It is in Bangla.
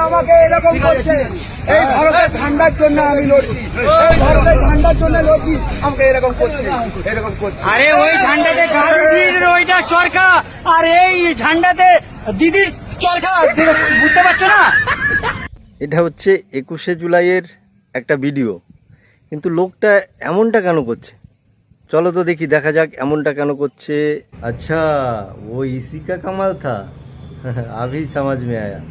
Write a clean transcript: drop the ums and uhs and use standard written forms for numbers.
আমাকে এরকম করছে, এই ভারতের ঠান্ডার জন্য আমি লড়ছি, এই ভারতের ঠান্ডার জন্য লড়ছি, আমাকে এরকম করছে, এরকম করছে। আরে ওই ঝান্ডাতে গান্ধীর ওইটা চরকা, আর এই ঝান্ডাতে দিদির চরকা, বুঝতে পারছো না? এটা হচ্ছে 21শে জুলাইয়ের একটা ভিডিও, কিন্তু লোকটা এমনটা কেন করছে? চলো তো দেখি, দেখা যাক এমনটা কেন করছে। আচ্ছা, ও ইসি কা কামাল থা, আভি সমাজ মে আয়া।